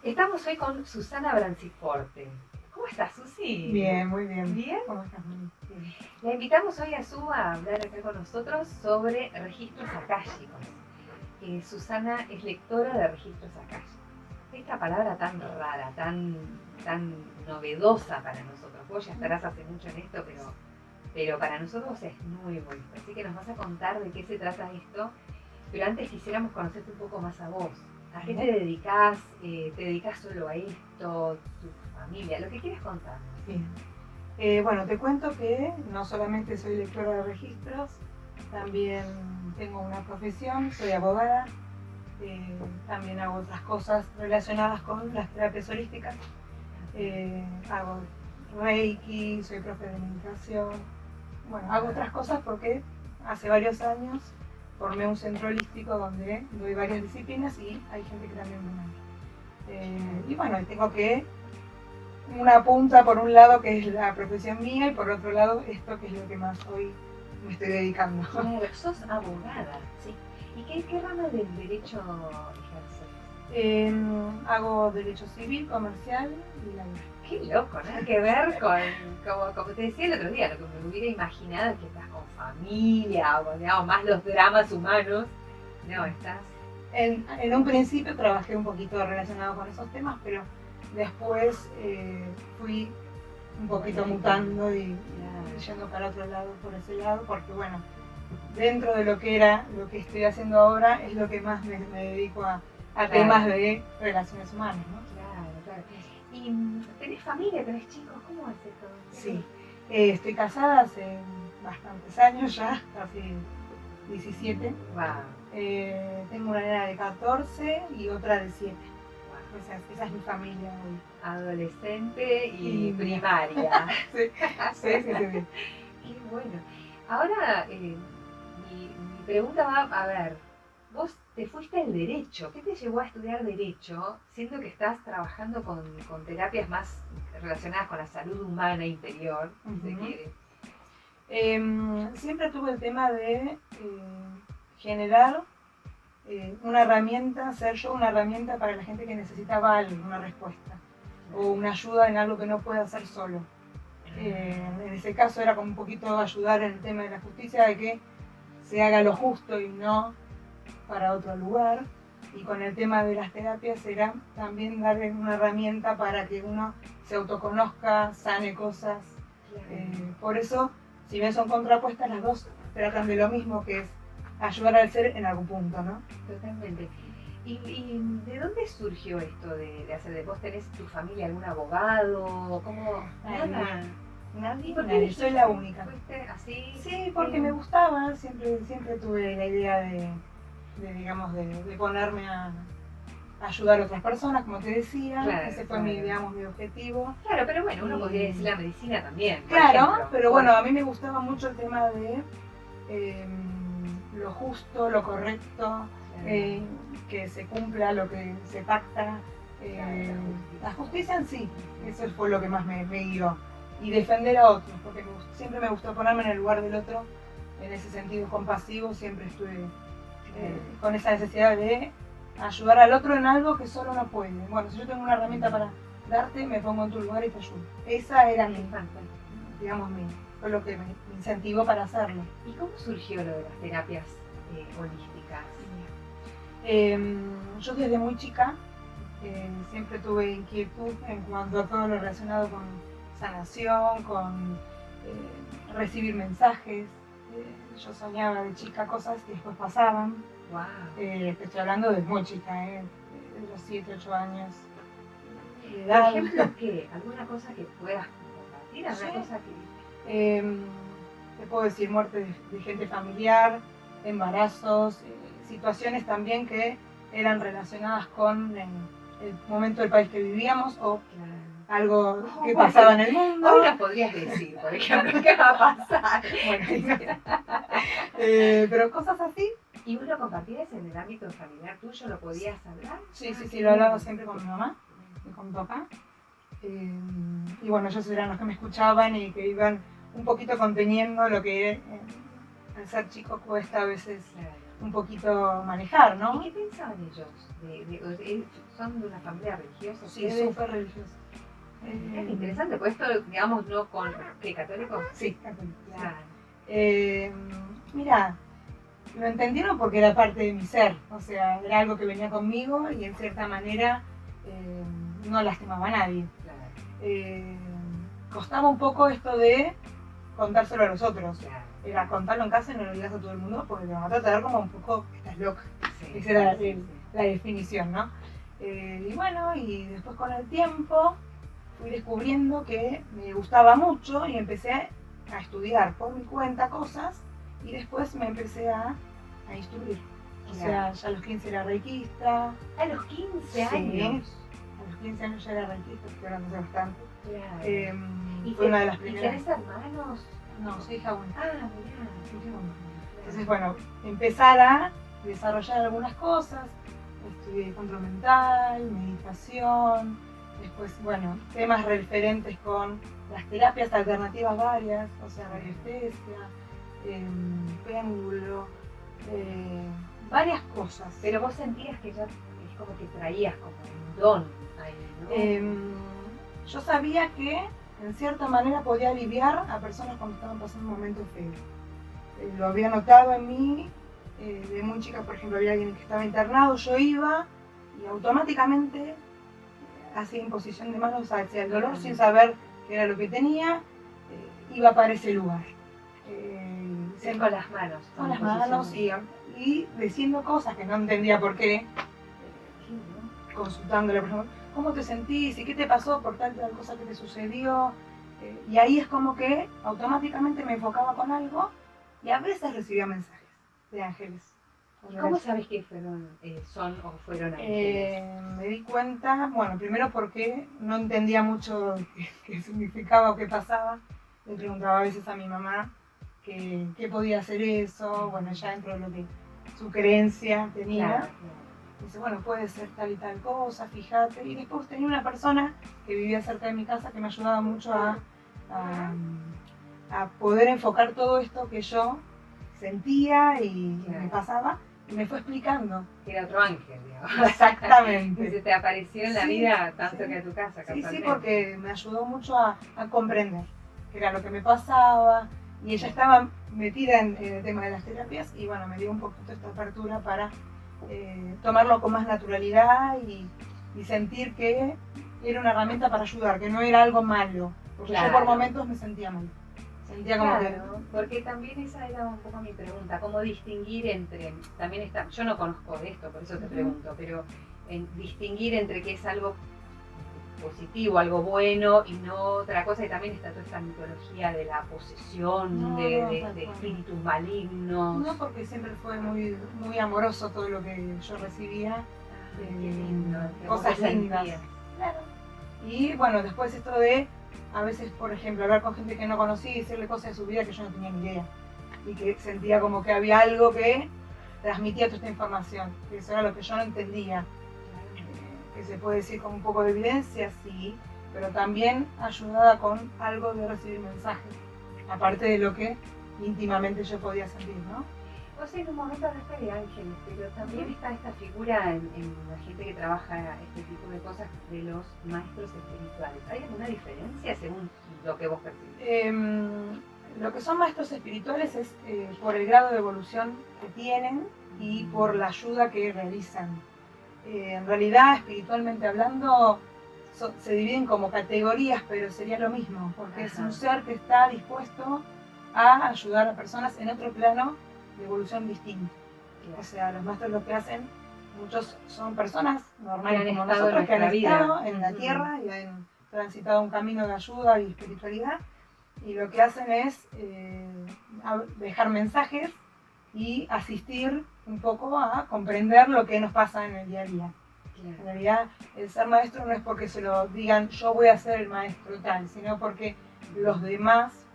Estamos hoy con Susana Branciforte. ¿Cómo estás, Susi? Bien, muy bien. ¿Bien? ¿Cómo estás, Moni? Bien. La invitamos hoy a Su a hablar acá con nosotros sobre registros akáshicos. Susana es lectora de registros akáshicos. Esta palabra tan rara, tan novedosa para nosotros. Vos ya estarás hace mucho en esto, pero para nosotros es muy bonito. Así que nos vas a contar de qué se trata esto. Pero antes quisiéramos conocerte un poco más a vos. ¿A qué te dedicas? ¿Te dedicas solo a esto? ¿Tu familia? Lo que quieras contar. Bien. Bueno, te cuento que no solamente soy lectora de registros, también tengo una profesión, soy abogada, también hago otras cosas relacionadas con las terapias holísticas. Hago Reiki, soy profe de meditación. Bueno, hago otras cosas porque hace varios años formé un centro holístico donde doy varias disciplinas y hay gente que también me da. Y bueno, tengo que una punta por un lado que es la profesión mía y por otro lado esto que es lo que más hoy me estoy dedicando. Claro, sos abogada, ¿sí? ¿Y qué rama del derecho ejerces? Hago derecho civil, comercial y laboral. Qué loco, nada que ver con, como te decía el otro día, lo que me hubiera imaginado es que estás con familia o con, digamos, más los dramas humanos. No, estás... En un principio trabajé un poquito relacionado con esos temas, pero después fui un poquito mutando y yendo para otro lado, por ese lado, porque bueno, dentro de lo que era, lo que estoy haciendo ahora es lo que más me dedico a temas de relaciones humanas, ¿no? Claro. ¿Y tenés familia, tenés chicos? ¿Cómo es esto? Sí, estoy casada hace bastantes años ya, casi 17. Wow. Tengo una nena de 14 y otra de 7. Esa es mi familia hoy. Adolescente y primaria. Sí. Qué bueno. Ahora, mi pregunta va a ver, vos te fuiste al derecho. ¿Qué te llevó a estudiar derecho, siendo que estás trabajando con terapias más relacionadas con la salud humana interior, si se quiere? Siempre tuve el tema de generar una herramienta, ser yo una herramienta para la gente que necesitaba algo, una respuesta o una ayuda en algo que no puede hacer solo. En ese caso era como un poquito ayudar en el tema de la justicia, de que se haga lo justo y no para otro lugar. Y con el tema de las terapias era también darle una herramienta para que uno se autoconozca, sane cosas. Por eso, si bien son contrapuestas, las dos tratan de lo mismo, que es ayudar al ser en algún punto, ¿no? Totalmente. ¿Y de dónde surgió esto de hacer? ¿Vos tenés tu familia algún abogado? ¿Cómo? Nada. Nadie. Soy la única. ¿Fuiste así? Sí, porque me gustaba, siempre tuve la idea de ponerme a ayudar a otras personas, como te decía. Claro, ese fue mi objetivo. Claro, pero bueno, uno podría decir la medicina también. Claro, ejemplo, pero bueno, a mí me gustaba mucho el tema de lo justo, lo correcto, que se cumpla lo que se pacta. La justicia en sí, eso fue lo que más me guió. Y defender a otros, porque siempre me gustó ponerme en el lugar del otro, en ese sentido compasivo, siempre estuve con esa necesidad de ayudar al otro en algo que solo no puede. Bueno, si yo tengo una herramienta para darte, me pongo en tu lugar y te ayudo. Esa era fue lo que me incentivó para hacerlo. ¿Y cómo surgió lo de las terapias holísticas? Yo desde muy chica siempre tuve inquietud en cuanto a todo lo relacionado con sanación, con recibir mensajes. Yo soñaba de chica cosas que después pasaban. Wow. Estoy hablando de muy chica, de los 7, 8 años. Por ejemplo, ¿qué? ¿Alguna cosa que puedas compartir? ¿Alguna cosa que...? Te puedo decir muerte de gente familiar, embarazos, situaciones también que eran relacionadas con el momento del país que vivíamos o algo que pasaba en el mundo. Hoy nos podrías decir, por ejemplo, qué va a pasar. Bueno, pero cosas así. ¿Y vos lo compartías en el ámbito familiar tuyo? ¿Lo podías hablar? Sí, lo hablaba siempre con mi mamá y con mi papá. Y bueno, ellos eran los que me escuchaban y que iban un poquito conteniendo lo que al ser chico cuesta a veces Claro. un poquito manejar, ¿no? ¿Y qué pensaban ellos? ¿Son de una familia religiosa? Sí, ustedes? súper religioso. Qué interesante, pues esto, digamos, no con ¿qué, católicos. Sí, católico. Claro. Mira, lo entendieron porque era parte de mi ser, o sea, era algo que venía conmigo y en cierta manera no lastimaba a nadie. Claro. Costaba un poco esto de contárselo a los otros. Claro. Era contarlo en casa y no lo digas a todo el mundo porque te van a tratar como un poco, estás loca. Sí, Esa era sí, sí. la definición, ¿no? Y bueno, y después con el tiempo fui descubriendo que me gustaba mucho y empecé a estudiar por mi cuenta cosas y después me empecé a instruir. O sea, ya a los 15 era reikista. A los 15 Sí. años. A los 15 años ya era reikista, estoy hablando hace bastante. Claro. Fue una de las ¿Y primeras. tenés hermanos? No, soy hija única. Ah, mirá. Entonces, bueno, empezar a desarrollar algunas cosas. Estudié control mental, meditación, después, bueno, temas referentes con las terapias alternativas varias, o sea, radiestesia, péndulo, varias cosas. Pero vos sentías que ya es como que traías como un don ahí, ¿no? Yo sabía que en cierta manera podía aliviar a personas cuando estaban pasando un momento feo. Lo había notado en mí, de muy chica, por ejemplo, había alguien que estaba internado, yo iba y automáticamente hacía imposición de manos hacia el dolor sin saber qué era lo que tenía, iba para ese lugar. Con las manos. Con las manos y diciendo cosas que no entendía por qué, consultándole, por ejemplo, ¿cómo te sentís? ¿Y qué te pasó por tal cosa que te sucedió? Y ahí es como que automáticamente me enfocaba con algo y a veces recibía mensajes de ángeles. ¿Cómo sabes que son o fueron ángeles? Me di cuenta, bueno, primero porque no entendía mucho qué significaba o qué pasaba. Le preguntaba a veces a mi mamá qué podía hacer eso, bueno, ya dentro de lo que su creencia tenía. Claro. Dice, bueno, puede ser tal y tal cosa, fíjate. Y después tenía una persona que vivía cerca de mi casa que me ayudaba mucho a poder enfocar todo esto que yo sentía y me pasaba, y me fue explicando. Era otro ángel, digamos. Exactamente. Que se te apareció en la vida tanto que a tu casa. Sí, porque me ayudó mucho a comprender qué era lo que me pasaba. Y ella estaba metida en el tema de las terapias y bueno, me dio un poquito esta apertura para tomarlo con más naturalidad y sentir que era una herramienta para ayudar, que no era algo malo. Porque yo por momentos me sentía mal. Sentía como porque también esa era un poco mi pregunta, cómo distinguir entre, también está, yo no conozco de esto, por eso te pregunto, pero distinguir entre qué es algo positivo, algo bueno y no otra cosa, y también está toda esta mitología de la posesión, de espíritus malignos. No, porque siempre fue muy, muy amoroso todo lo que yo recibía, Qué lindo, cosas lindas. Claro. Y bueno, después esto de a veces, por ejemplo, hablar con gente que no conocí y decirle cosas de su vida que yo no tenía ni idea. Y que sentía como que había algo que transmitía toda esta información. Que eso era lo que yo no entendía. Que se puede decir con un poco de evidencia, sí, pero también ayudada con algo de recibir mensajes. Aparte de lo que íntimamente yo podía sentir, ¿no? Vos en un momento hablaste de ángeles, pero también está esta figura en la gente que trabaja este tipo de cosas de los maestros espirituales. ¿Hay alguna diferencia según lo que vos percibís? Lo que son maestros espirituales es por el grado de evolución que tienen y por la ayuda que realizan. En realidad, espiritualmente hablando, se dividen como categorías, pero sería lo mismo, porque es un ser que está dispuesto a ayudar a personas en otro plano de evolución distinta. O sea, los maestros lo que hacen, muchos son personas normales como nosotros que han estado en la tierra y han transitado un camino de ayuda y espiritualidad, y lo que hacen es dejar mensajes y asistir un poco a comprender lo que nos pasa en el día a día. En realidad, el ser maestro no es porque se lo digan yo voy a ser el maestro tal, sino porque los demás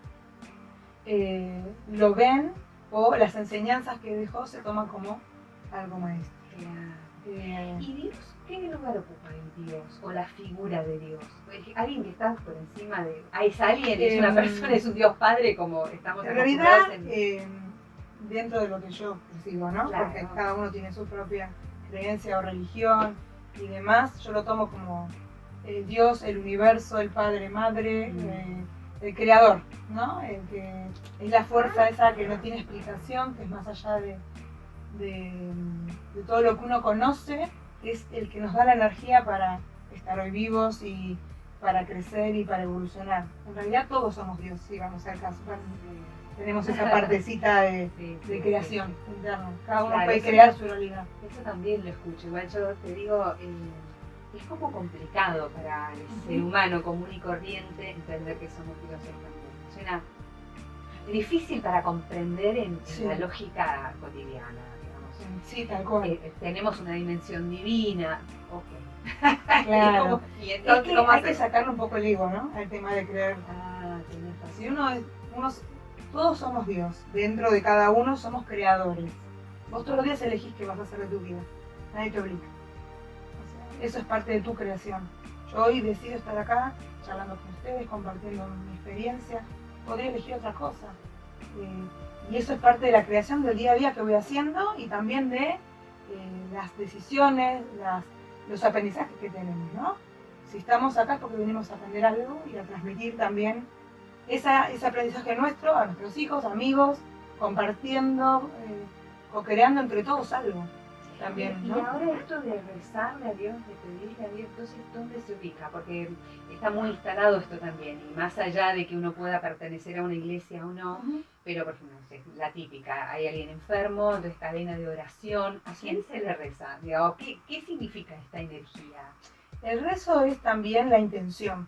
lo ven o las enseñanzas que dejó se toman como algo maestro. ¿Y Dios? ¿Qué lugar ocupa en Dios? ¿O la figura de Dios? ¿Alguien que está por encima de...? ¿Es alguien? ¿Es una persona? ¿Es un Dios Padre como estamos acostumbrados? En realidad, dentro de lo que yo percibo, ¿no? Claro. Porque cada uno tiene su propia creencia o religión y demás. Yo lo tomo como Dios, el universo, el Padre, Madre, el Creador, ¿no? El que es la fuerza esa que no tiene explicación, que es más allá de todo lo que uno conoce, es el que nos da la energía para estar hoy vivos y para crecer y para evolucionar. En realidad todos somos Dios, si vamos al caso. Tenemos esa partecita de creación interna. Cada uno puede crear su realidad. Eso también lo escucho. Igual yo te digo, es como complicado para el ser humano común y corriente entender que somos dioses también. Suena difícil para comprender en la lógica cotidiana, digamos. Sí, tal cual. Tenemos una dimensión divina, ok. Claro. Y entonces, hay que sacarle un poco el ego, ¿no? Al tema de creer. Tenés razón. Si todos somos Dios, dentro de cada uno somos creadores. Vos todos los días elegís qué vas a hacer de tu vida, nadie te obliga. O sea, eso es parte de tu creación. Yo hoy decido estar acá, charlando con ustedes, compartiendo mi experiencia. Podría elegir otra cosa. Y eso es parte de la creación del día a día que voy haciendo y también de las decisiones, los aprendizajes que tenemos, ¿no? Si estamos acá es porque venimos a aprender algo y a transmitir también ese aprendizaje nuestro a nuestros hijos, amigos, compartiendo, co-creando entre todos algo también, ¿no? Y ahora esto de rezarle a Dios, de pedirle a Dios, entonces, ¿dónde se ubica? Porque está muy instalado esto también, y más allá de que uno pueda pertenecer a una iglesia o no, pero por ejemplo, la típica, hay alguien enfermo, entonces cadena de oración, ¿a quién se le reza? Digamos, ¿qué significa esta energía? El rezo es también la intención.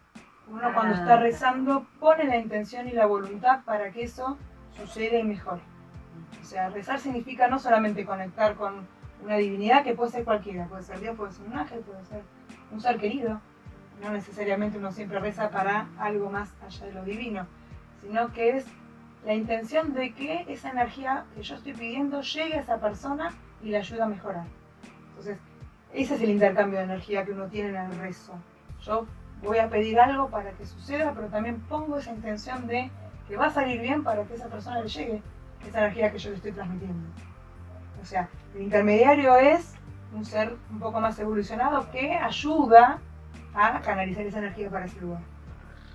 Uno cuando está rezando pone la intención y la voluntad para que eso suceda y mejore. O sea, rezar significa no solamente conectar con una divinidad, que puede ser cualquiera, puede ser Dios, puede ser un ángel, puede ser un ser querido. No necesariamente uno siempre reza para algo más allá de lo divino, sino que es la intención de que esa energía que yo estoy pidiendo llegue a esa persona y le ayude a mejorar. Entonces, ese es el intercambio de energía que uno tiene en el rezo. Yo voy a pedir algo para que suceda, pero también pongo esa intención de que va a salir bien para que esa persona le llegue esa energía que yo le estoy transmitiendo. O sea, el intermediario es un ser un poco más evolucionado que ayuda a canalizar esa energía para ese lugar.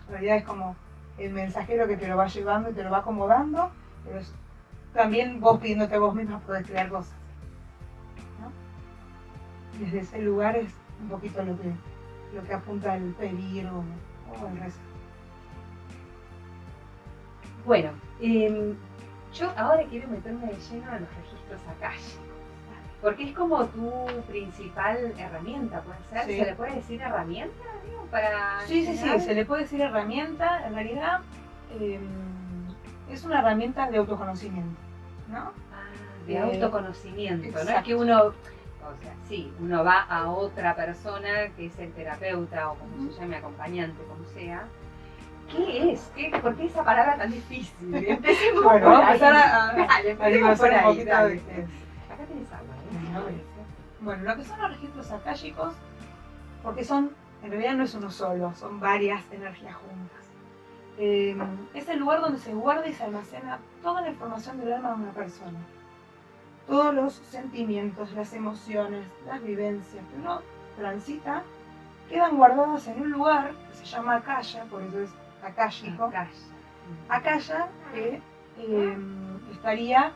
En realidad es como el mensajero que te lo va llevando y te lo va acomodando, pero también vos pidiéndote a vos misma podés crear cosas, ¿no? Desde ese lugar es un poquito lo que apunta el pedir o el rezo. Bueno, yo ahora quiero meterme de lleno a los registros akáshicos, porque es como tu principal herramienta, ¿puede ser? Sí. ¿Se le puede decir herramienta, digo, para Sí, se le puede decir herramienta. En realidad es una herramienta de autoconocimiento, ¿no? De autoconocimiento, exacto. No es que uno, o sea, sí, uno va a otra persona que es el terapeuta o como se llame, acompañante, como sea. ¿Qué es? ¿Por qué esa palabra tan difícil? Empecemos bueno, vamos a empezar a empecemos un poquito dale. de qué es. Acá tenés agua, ¿eh? Bueno, lo que son los registros akáshicos, porque en realidad no es uno solo, son varias energías juntas. Es el lugar donde se guarda y se almacena toda la información del alma de una persona. Todos los sentimientos, las emociones, las vivencias que uno transita, quedan guardadas en un lugar que se llama Akasha, por eso es akáshico. Akasha, que estaría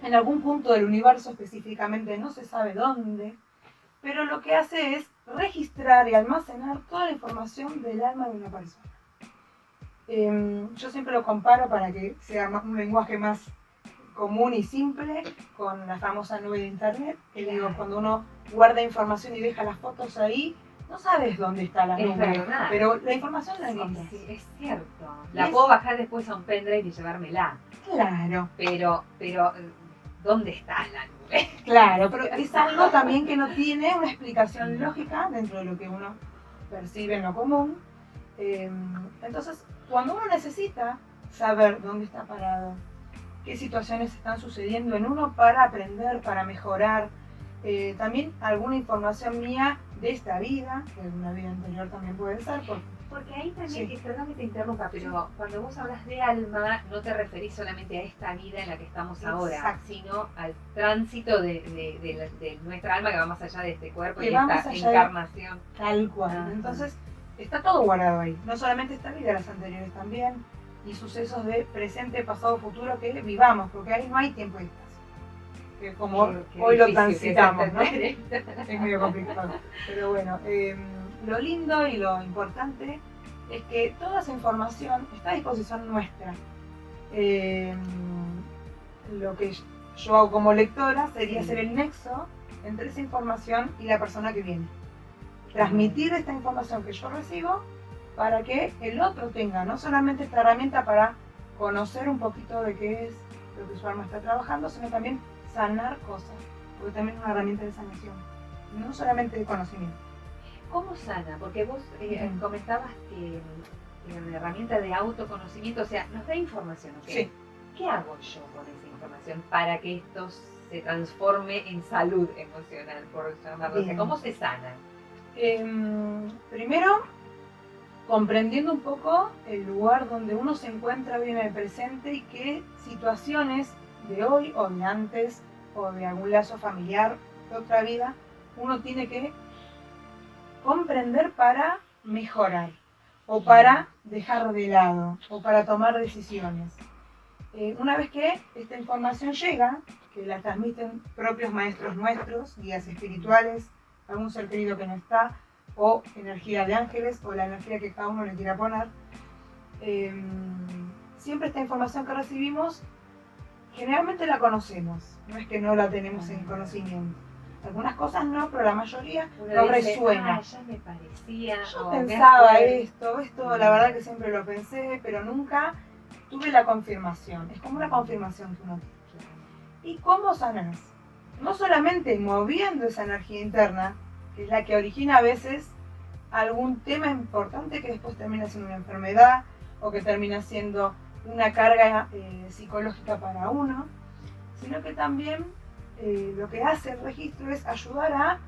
en algún punto del universo, específicamente no se sabe dónde, pero lo que hace es registrar y almacenar toda la información del alma de una persona. Yo siempre lo comparo para que sea un lenguaje más común y simple con la famosa nube de internet, que digo, cuando uno guarda información y deja las fotos ahí, no sabes dónde está la nube, pero la información la encontrás. Sí, es cierto. La puedo bajar después a un pendrive y llevármela. Claro. Pero ¿dónde está la nube? Claro, pero es algo también que no tiene una explicación lógica dentro de lo que uno percibe en lo común. Entonces, cuando uno necesita saber dónde está parado, qué situaciones están sucediendo en uno para aprender, para mejorar, también alguna información mía de esta vida, que de una vida anterior también puede ser, porque Porque ahí también, Sí. perdón que te interrumpa, pero cuando vos hablas de alma, no te referís solamente a esta vida en la que estamos ahora, Exacto. sino al tránsito de nuestra alma que va más allá de este cuerpo Que y va más esta allá de- encarnación. Tal cual. Ajá. Entonces, está todo guardado ahí. No solamente esta vida, las anteriores también. Y sucesos de presente, pasado, futuro que vivamos, porque ahí no hay tiempo y espacio. Que como Qué hoy lo difícil que es transitamos, ¿no? entender esto. Es medio complicado. Pero bueno, lo lindo y lo importante es que toda esa información está a disposición nuestra. Lo que yo hago como lectora sería Sí. ser el nexo entre esa información y la persona que viene. Transmitir esta información que yo recibo para que el otro tenga no solamente esta herramienta para conocer un poquito de qué es lo que su alma está trabajando, sino también sanar cosas, porque también es una herramienta de sanación, no solamente de conocimiento. ¿Cómo sana? Porque vos comentabas que la herramienta de autoconocimiento, o sea, nos da información, ¿ok? Sí. ¿Qué hago yo con esa información para que esto se transforme en salud emocional, por llamarlo así? Bien. ¿Cómo se sana? Primero, comprendiendo un poco el lugar donde uno se encuentra hoy en el presente y qué situaciones de hoy o de antes o de algún lazo familiar de otra vida uno tiene que comprender para mejorar o para dejar de lado o para tomar decisiones. Una vez que esta información llega, que la transmiten propios maestros nuestros, guías espirituales, algún ser querido que no está, o energía de ángeles, o la energía que cada uno le quiera poner, siempre esta información que recibimos, generalmente la conocemos, no es que no la tenemos en conocimiento. Algunas cosas no, pero la mayoría nos resuena. Ya me parecía. Yo pensaba esto, la verdad que siempre lo pensé, pero nunca tuve la confirmación. Es como una confirmación que uno tiene. ¿Y cómo sanás? No solamente moviendo esa energía interna, que es la que origina a veces algún tema importante que después termina siendo una enfermedad o que termina siendo una carga psicológica para uno, sino que también lo que hace el registro es ayudar a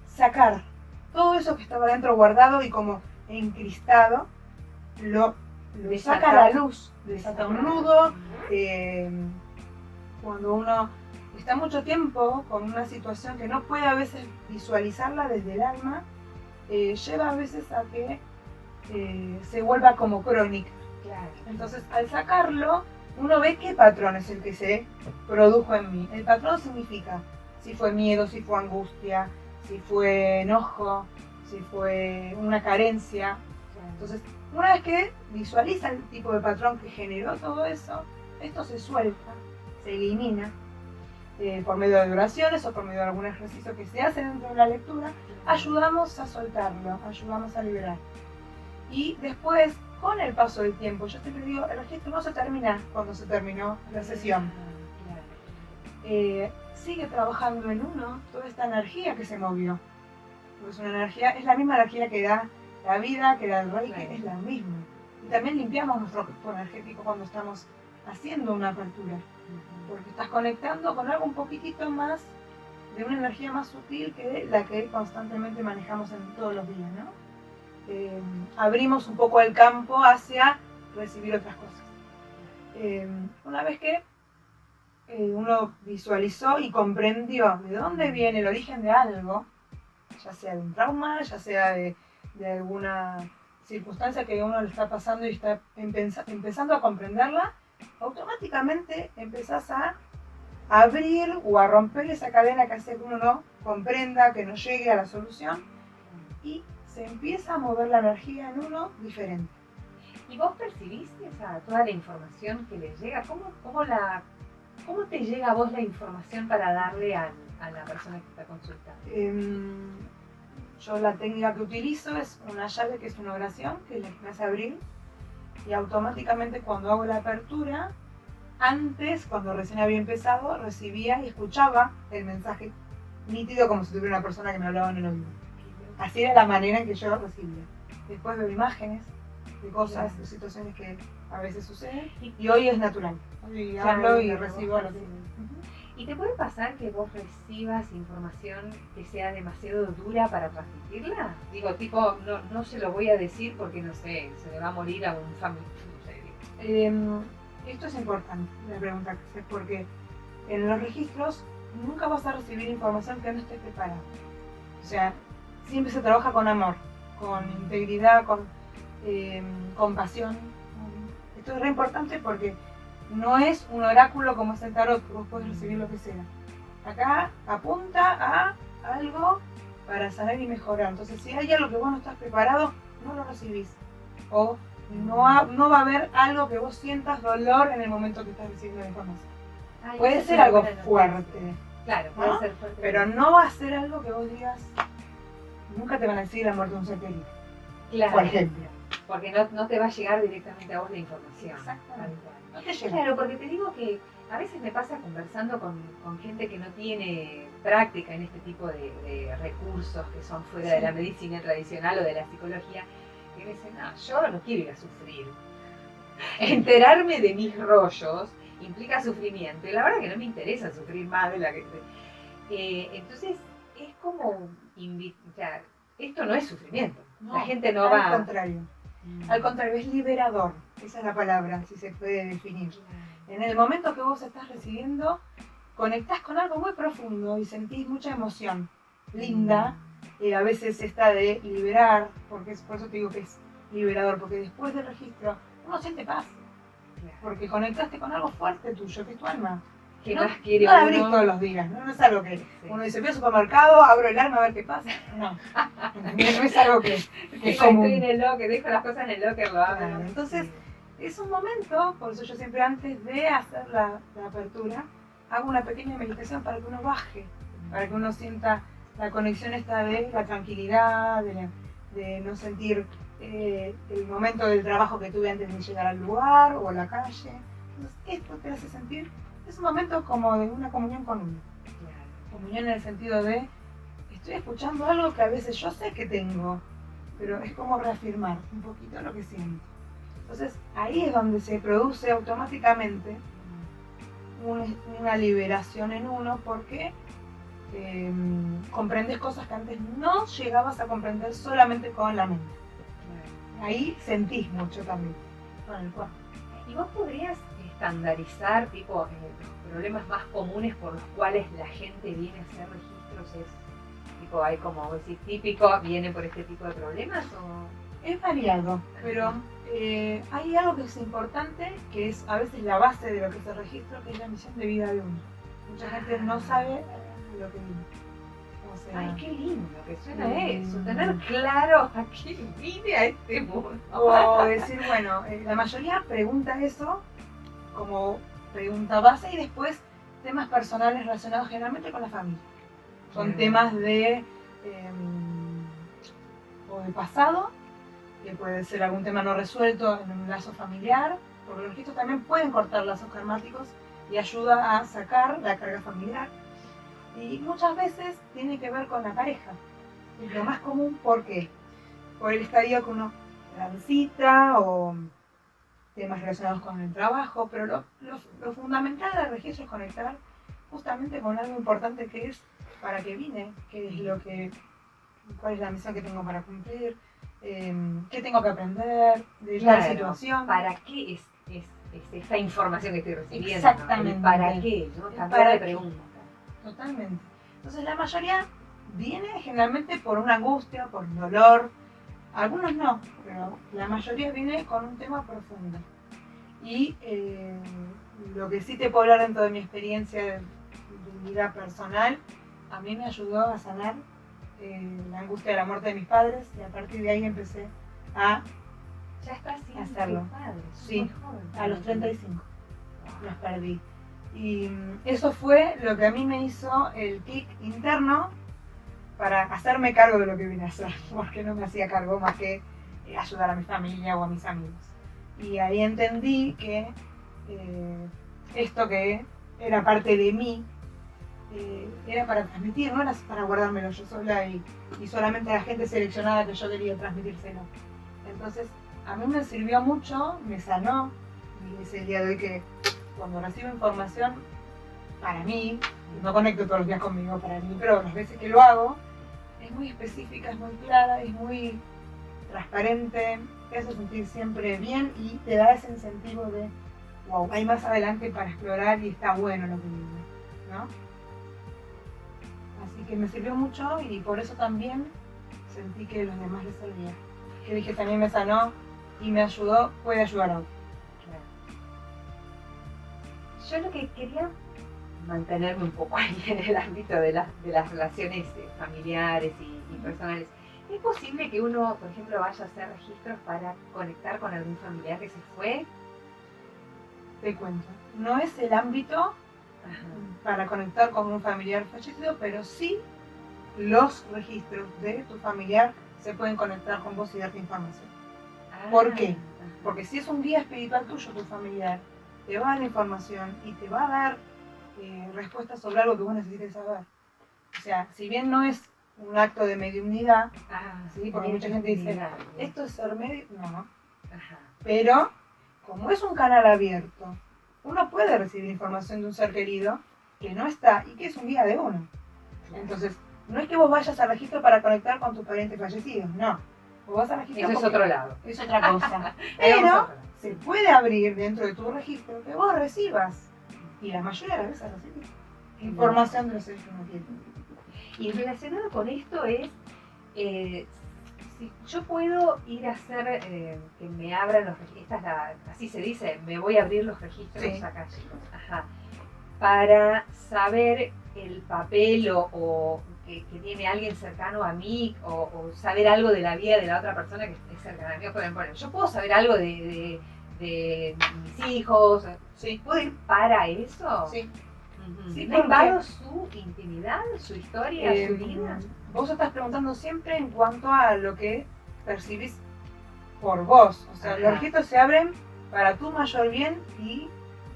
sacar todo eso que estaba dentro guardado y como encristado, lo saca a la luz, desata un nudo. Cuando uno está mucho tiempo con una situación que no puede a veces visualizarla desde el alma, lleva a veces a que se vuelva como crónica. Claro. Entonces, al sacarlo, uno ve qué patrón es el que se produjo en mí. El patrón significa si fue miedo, si fue angustia, si fue enojo, si fue una carencia. Entonces, una vez que visualiza el tipo de patrón que generó todo eso, esto se suelta, se elimina por medio de oraciones o por medio de algún ejercicio que se hace dentro de la lectura. Ayudamos a soltarlo, ayudamos a liberar. Y después, con el paso del tiempo, yo siempre digo, el registro no se termina cuando se terminó la sesión. Sigue trabajando en uno toda esta energía que se movió. Porque es una energía, es la misma energía que da la vida, que da el Reiki, es la misma. Y también limpiamos nuestro cuerpo energético cuando estamos haciendo una apertura. Porque estás conectando con algo un poquitito más, de una energía más sutil que la que constantemente manejamos en todos los días, ¿no? Abrimos un poco el campo hacia recibir otras cosas. Una vez que uno visualizó y comprendió de dónde viene el origen de algo, ya sea de un trauma, ya sea de alguna circunstancia que uno le está pasando y está empezando a comprenderla, automáticamente empezás a abrir o a romper esa cadena que hace que uno no comprenda, que no llegue a la solución, y se empieza a mover la energía en uno diferente. ¿Y vos percibís toda la información que les llega? ¿Cómo te llega a vos la información para darle a la persona que está consultando? Yo la técnica que utilizo es una llave que es una oración que me hace abrir, y automáticamente cuando hago la apertura, antes, cuando recién había empezado, recibía y escuchaba el mensaje nítido como si tuviera una persona que me hablaba en el oído. Así era la manera en que yo recibía. Después veo imágenes de cosas, de situaciones que a veces suceden, y hoy es natural. Hoy hablo y recibo lo que... ¿Y te puede pasar que vos recibas información que sea demasiado dura para transmitirla? Digo, tipo, no se lo voy a decir porque, no sé, se le va a morir a un familiar. No sé. Esto es importante, la pregunta que haces, porque en los registros nunca vas a recibir información que no esté preparada. O sea, siempre se trabaja con amor, con integridad, con compasión. Esto es re importante porque no es un oráculo como es el tarot, que vos podés recibir lo que sea. Acá apunta a algo para saber y mejorar. Entonces, si hay algo que vos no estás preparado, no lo recibís. O no va a haber algo que vos sientas dolor en el momento que estás recibiendo la información. Puede ser algo fuerte. Claro, puede ser fuerte. Pero no va a ser algo que vos digas, nunca te van a decir la muerte de un ser querido. Claro. Por ejemplo. Porque no te va a llegar directamente a vos la información. Exactamente. No te llega. Claro, porque te digo que a veces me pasa conversando con gente que no tiene práctica en este tipo de recursos que son fuera de la medicina tradicional o de la psicología, que me dicen, no, yo no quiero ir a sufrir. Enterarme de mis rollos implica sufrimiento, y la verdad que no me interesa sufrir más de la que... entonces, es como, o sea, esto no es sufrimiento. No, la gente no va... Al contrario. Al contrario, es liberador. Esa es la palabra, si se puede definir. En el momento que vos estás recibiendo, conectás con algo muy profundo y sentís mucha emoción linda. A veces está de liberar, porque por eso te digo que es liberador, porque después del registro uno siente paz. Porque conectaste con algo fuerte tuyo, que es tu alma. ¿Qué más quiere uno? No la abrís todos los días, no es algo que uno dice, voy al supermercado, abro el alma a ver qué pasa. No, no es algo que es común. Estoy en el locker, dejo las cosas en el locker, lo abro. Claro, entonces, es un momento, por eso yo siempre antes de hacer la apertura, hago una pequeña meditación para que uno baje, para que uno sienta la conexión esta de la tranquilidad, de no sentir el momento del trabajo que tuve antes de llegar al lugar o a la calle. Entonces, esto te hace sentir, es un momento como de una comunión con uno. Comunión en el sentido de, estoy escuchando algo que a veces yo sé que tengo, pero es como reafirmar un poquito lo que siento. Entonces, ahí es donde se produce automáticamente una liberación en uno, porque comprendes cosas que antes no llegabas a comprender solamente con la mente. Ahí sentís mucho también con el cuerpo. ¿Y vos podrías estandarizar tipo los problemas más comunes por los cuales la gente viene a hacer registros? Tipo, hay como vos decís, típico, viene por este tipo de problemas, o... Es variado, pero hay algo que es importante, que es a veces la base de lo que es el registro, que es la misión de vida de uno. Mucha gente no sabe lo que viene. O sea, ay, qué lindo que suena eso, tener claro a qué vine a este mundo. O decir, bueno, la mayoría pregunta eso como pregunta base, y después temas personales relacionados generalmente con la familia. Son temas de o de pasado, que puede ser algún tema no resuelto en un lazo familiar, porque los registros también pueden cortar lazos karmáticos y ayuda a sacar la carga familiar. Y muchas veces tiene que ver con la pareja. Es lo más común, ¿por qué? Por el estadio que uno transita o temas relacionados con el trabajo, pero lo fundamental del registro es conectar justamente con algo importante, que es para qué vine, qué es lo que, cuál es la misión que tengo para cumplir, qué tengo que aprender de la situación. ¿Para qué es esta información que estoy recibiendo? Exactamente. ¿no? ¿Para qué? ¿No? Cambiar de pregunta. Totalmente. Entonces la mayoría viene generalmente por una angustia, por dolor. Algunos no, pero la mayoría viene con un tema profundo. Y lo que sí te puedo hablar dentro de mi experiencia de vida personal, a mí me ayudó a sanar la angustia de la muerte de mis padres, y a partir de ahí empecé a hacerlo. Sí, a los 35 los perdí. Y eso fue lo que a mí me hizo el kick interno para hacerme cargo de lo que vine a hacer, porque no me hacía cargo más que ayudar a mi familia o a mis amigos. Y ahí entendí que esto que era parte de mí, era para transmitir, no era para guardármelo yo sola y solamente a la gente seleccionada que yo quería transmitírselo. Entonces, a mí me sirvió mucho, me sanó, y es el día de hoy que cuando recibo información para mí, no conecto todos los días conmigo para mí, pero las veces que lo hago, es muy específica, es muy clara, es muy transparente, te hace sentir siempre bien y te da ese incentivo de, wow, hay más adelante para explorar y está bueno lo que viene, ¿no? Así que me sirvió mucho y por eso también sentí que a los demás les servía. Que dije, también me sanó y me ayudó, puede ayudar a otros. Yo lo que quería mantenerme un poco ahí en el ámbito de las relaciones familiares y personales. ¿Es posible que uno, por ejemplo, vaya a hacer registros para conectar con algún familiar que se fue? Te cuento, no es el ámbito para conectar con un familiar fallecido, pero sí los registros de tu familiar se pueden conectar con vos y darte información. ¿Por qué? Porque si es un guía espiritual tuyo, tu familiar, te va a dar información y te va a dar respuestas sobre algo que vos necesites saber. O sea, si bien no es un acto de mediumnidad, ¿sí? Porque mucha gente dice, ¿esto es ser medio? No. Pero, como es un canal abierto, uno puede recibir información de un ser querido que no está y que es un guía de uno. Entonces, no es que vos vayas al registro para conectar con tus parientes fallecidos, no. Vos vas al registro. Eso es otro lado. Es otra cosa. Pero se puede abrir dentro de tu registro que vos recibas. Y la mayoría de las veces recibís información de los seres que uno quiere. Y relacionado con esto es, si yo puedo ir a hacer que me abran los registros, así se dice, me voy a abrir los registros acá, chicos, para saber el papel o que tiene alguien cercano a mí o saber algo de la vida de la otra persona que es cercana a mí. Por ejemplo, yo puedo saber algo de mis hijos, ¿puedo ir para eso? Sí. Sí, ¿me invado su intimidad, su historia, su vida? Vos estás preguntando siempre en cuanto a lo que percibís por vos. O sea, los registros se abren para tu mayor bien y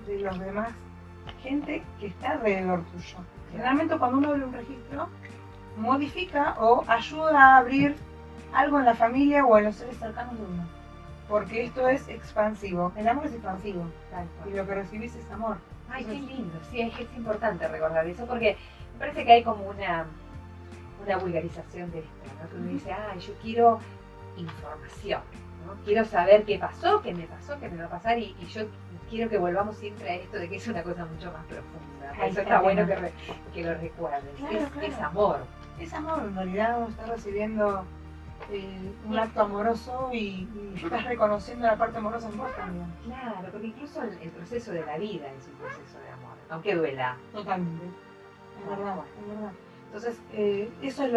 de los demás gente que está alrededor tuyo. Generalmente cuando uno abre un registro, modifica o ayuda a abrir algo en la familia o en los seres cercanos de uno. Porque esto es expansivo. El amor es expansivo. Y lo que recibís es amor. Ay, qué lindo. Sí, es importante recordar eso porque me parece que hay como una vulgarización de esto, ¿no? Que uno dice, yo quiero información, ¿no? Quiero saber qué pasó, qué me va a pasar y yo quiero que volvamos siempre a esto de que es una cosa mucho más profunda. Eso está bueno que lo recuerdes. Claro, es amor. Es amor, en realidad uno está recibiendo un acto amoroso y estás reconociendo la parte amorosa en vos también. Claro, porque incluso el proceso de la vida es un proceso de amor, aunque duela. Totalmente. Es verdad. Entonces, eso es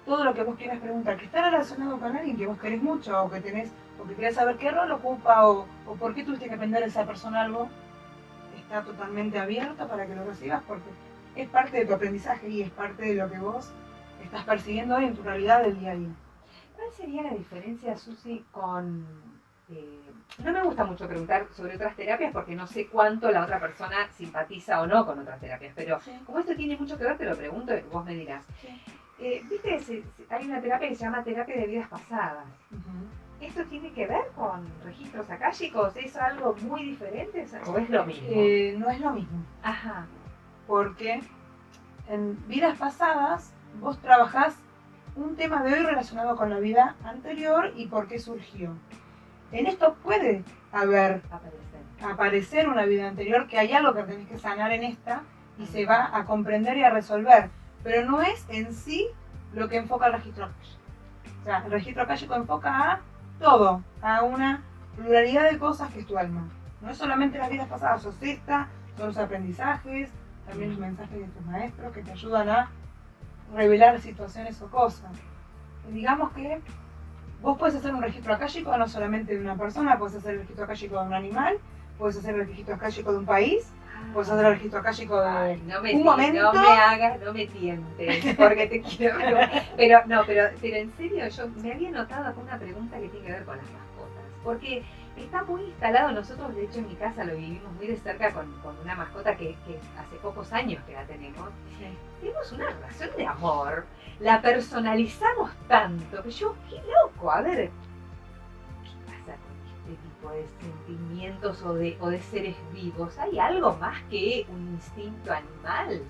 todo lo que vos quieras preguntar, que está relacionado con alguien que vos querés mucho, o que querés saber qué rol ocupa, o por qué tuviste que aprender de esa persona algo, está totalmente abierto para que lo recibas, porque es parte de tu aprendizaje y es parte de lo que vos estás percibiendo hoy en tu realidad del día a día. ¿Cuál sería la diferencia, Susi, con... no me gusta mucho preguntar sobre otras terapias porque no sé cuánto la otra persona simpatiza o no con otras terapias, pero como esto tiene mucho que ver, te lo pregunto y vos me dirás. ¿Viste? Hay una terapia que se llama terapia de vidas pasadas. ¿Esto tiene que ver con registros akáshicos? ¿Es algo muy diferente o es lo mismo? No es lo mismo. Ajá. Porque en vidas pasadas vos trabajás un tema de hoy relacionado con la vida anterior y por qué surgió. En esto puede aparecer una vida anterior, que hay algo que tenés que sanar en esta y se va a comprender y a resolver, pero no es en sí lo que enfoca el registro akáshico. O sea, el registro akáshico enfoca a todo, a una pluralidad de cosas que es tu alma. No es solamente las vidas pasadas, sos esta, son los aprendizajes, también los mensajes de tus maestros que te ayudan a revelar situaciones o cosas. Y digamos que vos puedes hacer un registro akáshico no solamente de una persona, puedes hacer el registro akáshico de un animal, puedes hacer el registro akáshico de un país, puedes hacer el registro akáshico de un momento. No me tientes, porque te quiero. Pero en serio, yo me había notado acá una pregunta que tiene que ver con las mascotas, porque está muy instalado, nosotros de hecho en mi casa lo vivimos muy de cerca con una mascota que hace pocos años que la tenemos. Tenemos una relación de amor, la personalizamos tanto, que yo, qué loco, a ver, ¿qué pasa con este tipo tipo de sentimientos o de seres vivos? ¿Hay algo más que un instinto animal?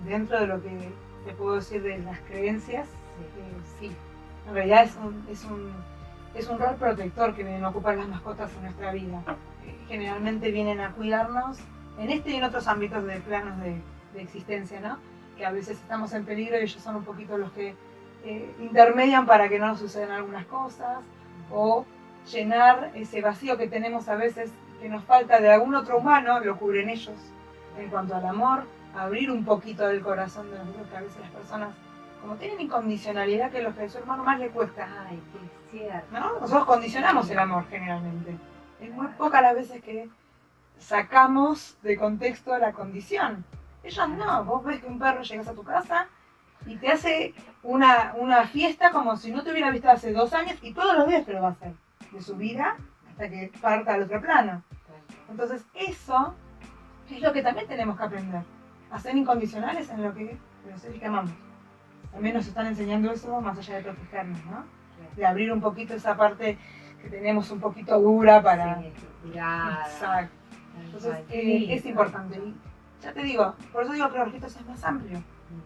Dentro de lo que te puedo decir de las creencias, sí. En realidad es un rol protector que vienen a ocupar las mascotas en nuestra vida. Generalmente vienen a cuidarnos en este y en otros ámbitos de planos de existencia, ¿no? Que a veces estamos en peligro y ellos son un poquito los que intermedian para que no nos sucedan algunas cosas, o llenar ese vacío que tenemos a veces que nos falta de algún otro humano, lo cubren ellos. En cuanto al amor, abrir un poquito del corazón de nosotros, que a veces las personas, como tienen incondicionalidad, que es lo que a su hermano más le cuesta. Ay, qué cierto. ¿No? Nosotros condicionamos el amor generalmente. Es muy pocas las veces que sacamos de contexto la condición. Ellos no, vos ves que un perro llegas a tu casa y te hace una fiesta como si no te hubiera visto hace 2 años y todos los días te lo va a hacer, de su vida hasta que parta al otro plano. Entonces eso es lo que también tenemos que aprender, a ser incondicionales en lo que los seres que amamos. También nos están enseñando eso más allá de protegernos, ¿no? De abrir un poquito esa parte que tenemos un poquito dura para... Sí, estructurada. Exacto. Entonces es importante. Y ya te digo, por eso digo que los registros es más amplio.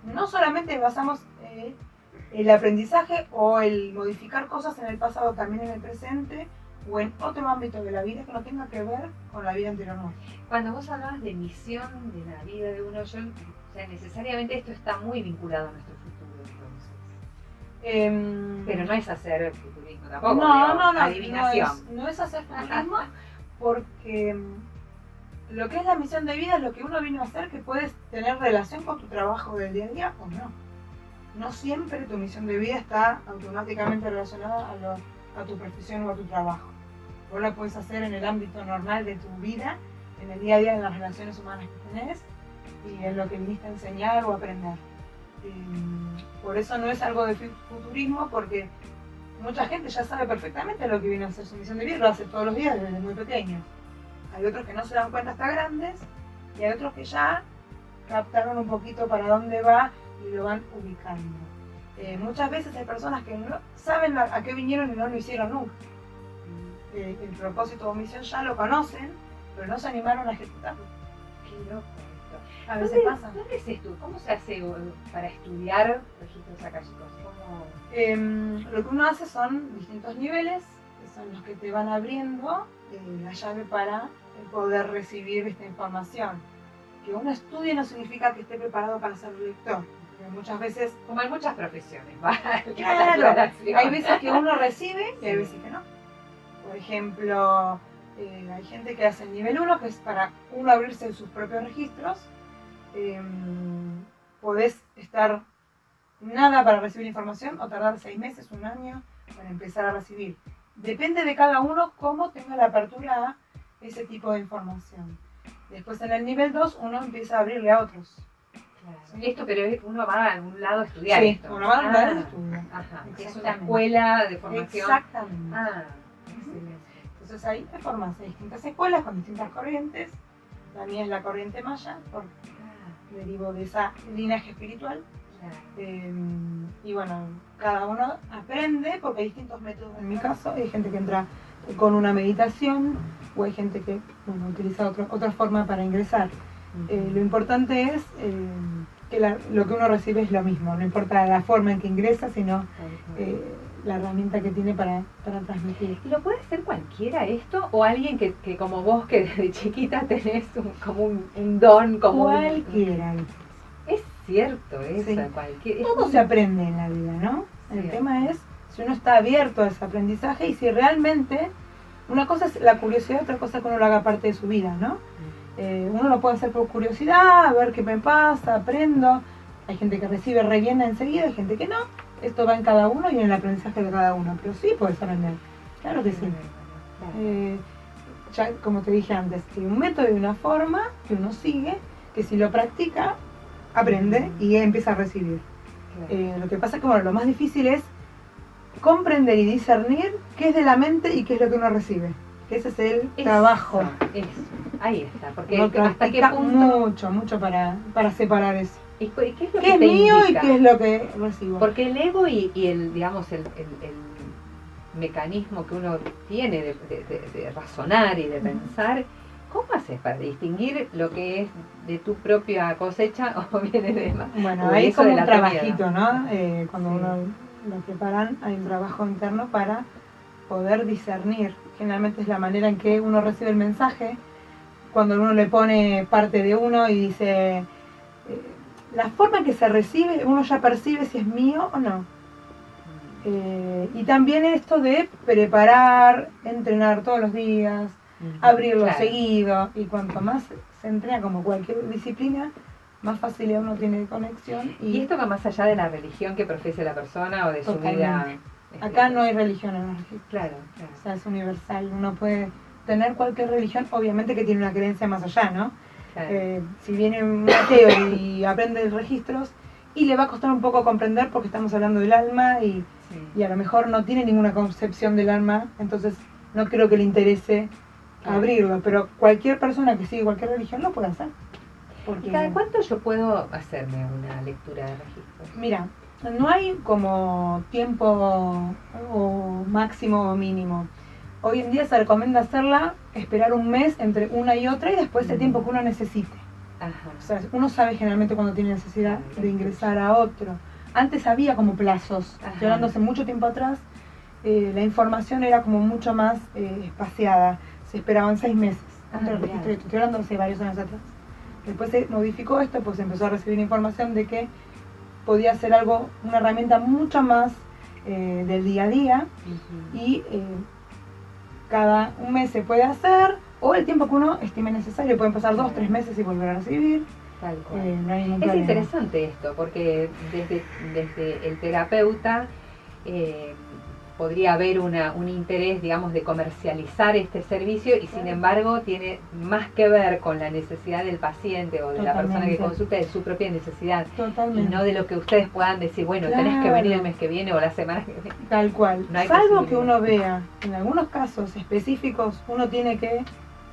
No solamente basamos el aprendizaje o el modificar cosas en el pasado, también en el presente o en otro ámbito de la vida que no tenga que ver con la vida anterior. Cuando vos hablabas de misión de la vida de uno, o sea, necesariamente esto está muy vinculado a nuestro futuro, entonces. Pero no es hacer futurismo tampoco, no, adivinación. No es hacer futurismo porque lo que es la misión de vida es lo que uno vino a hacer, que puedes tener relación con tu trabajo del día a día o no. No siempre tu misión de vida está automáticamente relacionada a tu profesión o a tu trabajo. Vos la puedes hacer en el ámbito normal de tu vida, en el día a día, en las relaciones humanas que tenés y en lo que viniste a enseñar o aprender. Por eso no es algo de futurismo, porque mucha gente ya sabe perfectamente lo que viene a hacer su misión de vida, lo hace todos los días desde muy pequeños. Hay otros que no se dan cuenta hasta grandes y hay otros que ya captaron un poquito para dónde va y lo van ubicando. Muchas veces hay personas que no saben a qué vinieron y no lo hicieron nunca. El propósito o misión ya lo conocen, pero no se animaron a ejecutarlo. Qué loco esto. A veces pasa. ¿Dónde es esto? ¿Cómo se hace para estudiar registros akáshicos? Lo que uno hace son distintos niveles, que son los que te van abriendo la llave para poder recibir esta información. Que uno estudie no significa que esté preparado para ser lector. Muchas veces, como en muchas profesiones, ¿vale? Claro, hay veces que uno recibe y hay veces que no. Por ejemplo, hay gente que hace el nivel 1, que es para uno abrirse sus propios registros. Podés estar nada para recibir información o tardar 6 meses, 1 año para empezar a recibir. Depende de cada uno cómo tenga la apertura a ese tipo de información. Después en el nivel 2 uno empieza a abrirle a otros. Claro. Esto, pero uno va a algún lado a estudiar sí, esto. Uno va a algún lado a estudiar. Ajá. Es una escuela de formación. Exactamente. Excelente. Entonces ahí te formas en distintas escuelas con distintas corrientes. La mía es la corriente maya, porque derivo de esa linaje espiritual. Y bueno, cada uno aprende porque hay distintos métodos. En mi caso, hay gente que entra con una meditación o hay gente que utiliza otra forma para ingresar. Lo importante es que lo que uno recibe es lo mismo, no importa la forma en que ingresa, sino la herramienta que tiene para transmitir. ¿Y lo puede hacer cualquiera esto? ¿O alguien que como vos, que desde chiquita tenés como un don? Como cualquiera. Es cierto eso, sí. Cualquiera. Todo se aprende en la vida, ¿no? Sí. El tema es si uno está abierto a ese aprendizaje y si realmente, una cosa es la curiosidad, otra cosa es que uno lo haga parte de su vida, ¿no? Uno lo puede hacer por curiosidad, a ver qué me pasa, aprendo. Hay gente que recibe re bien enseguida, hay gente que no. Esto va en cada uno y en el aprendizaje de cada uno, pero sí puedes aprender, claro que sí. Ya como te dije antes, hay un método y una forma que uno sigue, que si lo practica, aprende y empieza a recibir. Lo que pasa es que lo más difícil es comprender y discernir qué es de la mente y qué es lo que uno recibe. Que ese es el trabajo. Eso, ahí está, porque uno hasta qué punto... mucho para separar eso. ¿Y qué es lo ¿Qué es mío indica? Y qué es lo que recibo? Porque el ego y el, digamos, mecanismo que uno tiene de razonar y de pensar, ¿cómo haces para distinguir lo que es de tu propia cosecha o viene de más? Bueno, o hay eso como de un la trabajito, comida? ¿no? Cuando Sí. uno lo preparan, hay un trabajo interno para poder discernir. Generalmente es la manera en que uno recibe el mensaje, cuando uno le pone parte de uno y dice, la forma en que se recibe, uno ya percibe si es mío o no. Y también esto de preparar, entrenar todos los días, abrirlo Claro. seguido, y cuanto más se entrena como cualquier disciplina, más facilidad uno tiene de conexión. Y esto va más allá de la religión que profese la persona o de su Totalmente. vida. Acá no hay religión en los registros. Claro, claro. O sea, es universal. Uno puede tener cualquier religión, obviamente que tiene una creencia más allá, ¿no? Claro. Si viene un ateo y aprende registros, y le va a costar un poco comprender porque estamos hablando del alma y a lo mejor no tiene ninguna concepción del alma, entonces no creo que le interese abrirlo, pero cualquier persona que sigue cualquier religión lo puede hacer. ¿Y cada cuánto yo puedo hacerme una lectura de registros? Mira, no hay como tiempo o máximo o mínimo. Hoy en día se recomienda hacerla, esperar un mes entre una y otra y después el tiempo que uno necesite. Ajá. O sea, uno sabe generalmente cuando tiene necesidad de ingresar a otro. Antes había como plazos, estoy hablando hace mucho tiempo atrás, la información era como mucho más espaciada, se esperaban 6 meses entre el registro, estoy hablando hace varios años atrás. Después se modificó esto, pues se empezó a recibir información de que podía ser algo, una herramienta mucho más del día a día, y cada un mes se puede hacer, o el tiempo que uno estime necesario, pueden pasar 2, 3 meses y volver a recibir. Tal cual. No hay ningún Es problema. interesante esto, porque desde el terapeuta podría haber un interés, digamos, de comercializar este servicio y sin embargo tiene más que ver con la necesidad del paciente o de la persona que consulta, de su propia necesidad. Totalmente. Y no de lo que ustedes puedan decir, bueno, Claro. tenés que venir el mes que viene o la semana que viene. Tal cual. No hay Salvo que uno vea, en algunos casos específicos, uno tiene que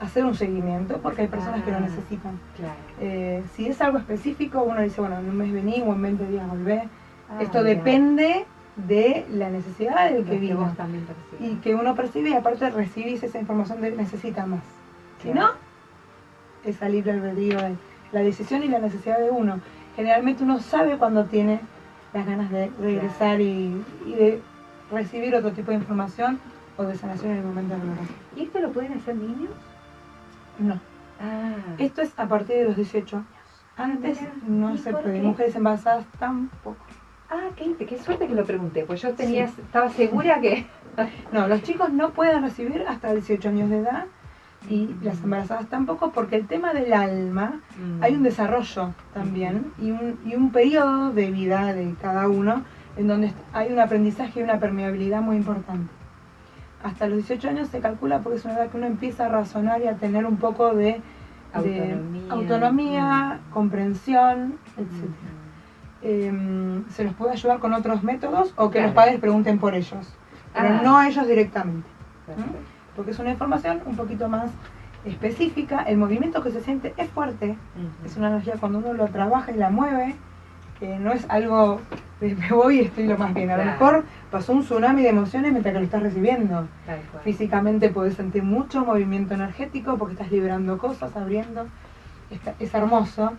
hacer un seguimiento porque hay personas que lo necesitan. Claro. Si es algo específico, uno dice, bueno, en un mes vení o en 20 días volvé. Esto depende de la necesidad del que viva. Vos también percibís. Y que uno percibe y aparte recibís esa información de necesita más. Si no, es a libre albedrío la decisión y la necesidad de uno. Generalmente uno sabe cuando tiene las ganas de regresar y de recibir otro tipo de información o de sanación en el momento doloroso. ¿Y esto lo pueden hacer niños? No. Esto es a partir de los 18 años. Antes no se puede. Mujeres embarazadas tampoco. Qué suerte que lo pregunté, pues yo estaba segura que... No, los chicos no pueden recibir hasta 18 años de edad y las embarazadas tampoco, porque el tema del alma, hay un desarrollo también y un periodo de vida de cada uno en donde hay un aprendizaje y una permeabilidad muy importante. Hasta los 18 años se calcula porque es una edad que uno empieza a razonar y a tener un poco de autonomía, comprensión, etc. Se los puede ayudar con otros métodos o que los padres pregunten por ellos, pero no ellos directamente, ¿no? Porque es una información un poquito más específica. El movimiento que se siente es fuerte, es una energía cuando uno lo trabaja y la mueve, que no es algo de me voy y estoy lo más bien. A lo mejor pasó un tsunami de emociones mientras que lo estás recibiendo. Físicamente podés sentir mucho movimiento energético porque estás liberando cosas, abriendo, es hermoso,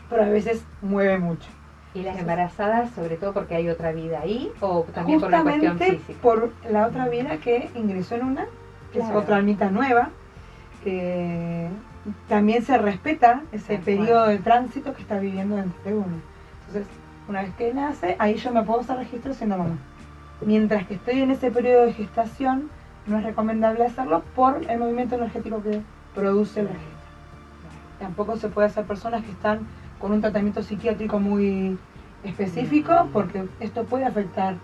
pero a veces mueve mucho. ¿Y las embarazadas, sobre todo porque hay otra vida ahí, o también por una cuestión física? Por la otra vida que ingresó en una, que es otra almita nueva, que también se respeta ese periodo de tránsito que está viviendo dentro de uno. Entonces, una vez que nace, ahí yo me puedo hacer registro siendo mamá. Mientras que estoy en ese periodo de gestación, no es recomendable hacerlo por el movimiento energético que produce el registro. Tampoco se puede hacer personas que están con un tratamiento psiquiátrico muy específico, porque esto puede afectar,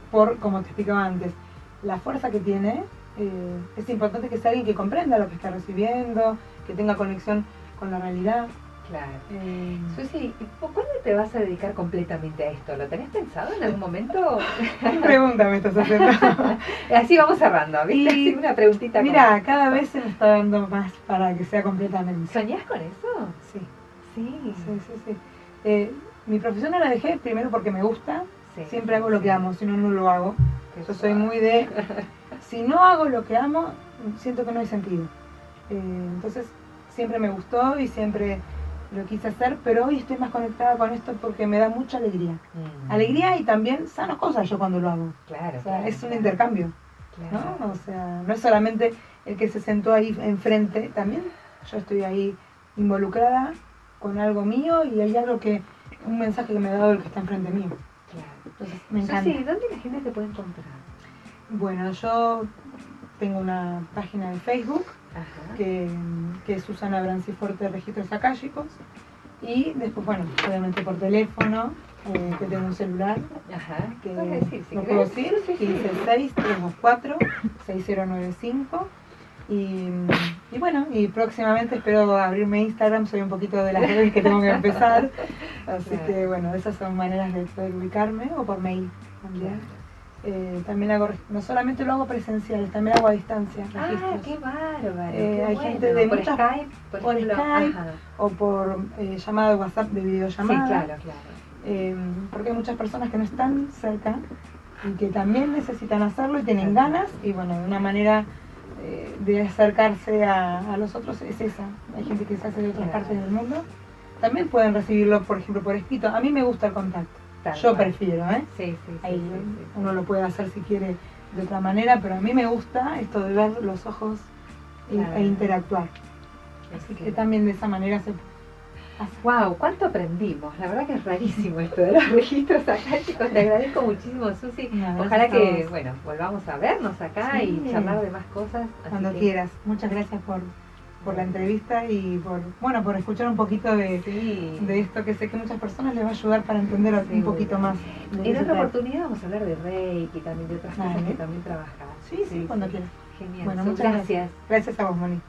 por, como te explicaba antes, la fuerza que tiene. Es importante que sea alguien que comprenda lo que está recibiendo, que tenga conexión con la realidad. Susi, ¿cuándo te vas a dedicar completamente a esto? ¿Lo tenés pensado en algún momento? ¿Qué pregunta me estás haciendo? Así vamos cerrando, ¿viste? Y, una preguntita. Mira, cada vez se me está dando más para que sea completamente. ¿Soñás con eso? Sí. Sí. Mi profesión no la dejé primero porque me gusta, siempre hago lo que amo, si no, no lo hago. Yo soy muy de, si no hago lo que amo, siento que no hay sentido. Entonces siempre me gustó y siempre lo quise hacer, pero hoy estoy más conectada con esto porque me da mucha alegría. Alegría y también sano cosas yo cuando lo hago. Claro, O sea, claro, es un claro. intercambio, Claro. ¿no? O sea, no es solamente el que se sentó ahí enfrente, también yo estoy ahí involucrada con algo mío y hay algo que, un mensaje que me ha dado el que está enfrente mío. Claro. Entonces me encanta. Susi, ¿dónde la gente te puede encontrar? Bueno, yo tengo una página de Facebook Ajá. que es Susana Branciforte Registros Akáshicos y después, bueno, obviamente por teléfono, que tengo un celular Ajá. que ¿Puedes decir si no querés? puedo decir, Sí, sí, sí. 166-324-6095 y bueno, y próximamente espero abrirme Instagram, soy un poquito de las redes que tengo que empezar, así Claro. que bueno, esas son maneras de poder ubicarme o por mail también. También hago, no solamente lo hago presencial, también hago a distancia registros. Ah, qué bárbaro. Hay Qué gente bueno. de Por muchas, Skype, por ejemplo. Skype Ajá. o por llamada de WhatsApp de Sí, videollamada. claro, claro. Porque hay muchas personas que no están cerca y que también necesitan hacerlo y tienen Ajá. ganas y bueno, una manera de acercarse a los otros es esa. Hay gente que se hace de otras Claro. partes del mundo. También pueden recibirlo, por ejemplo, por escrito. A mí me gusta el contacto. Tal Yo cual. prefiero, ¿eh? Sí, sí, sí. Ahí sí. uno lo puede hacer si quiere de otra manera, pero a mí me gusta esto de ver los ojos Claro. e interactuar. Así que también de esa manera se hace. Wow, cuánto aprendimos. La verdad que es rarísimo esto de los registros acá, chicos. Te agradezco muchísimo, Susi. No, Ojalá gracias a que, vos. bueno, volvamos a vernos acá Sí. y charlar de más cosas. Así Cuando que, quieras. Muchas gracias por la entrevista y por escuchar un poquito de sí. esto que sé que muchas personas les va a ayudar para entender un Seguro. poquito más. de qué En se otra trata. oportunidad vamos a hablar de Reiki, también de otras cosas Dale. que también trabajas. Sí, cuando quieras. Genial. Bueno, Su, muchas gracias. Gracias a vos, Moni.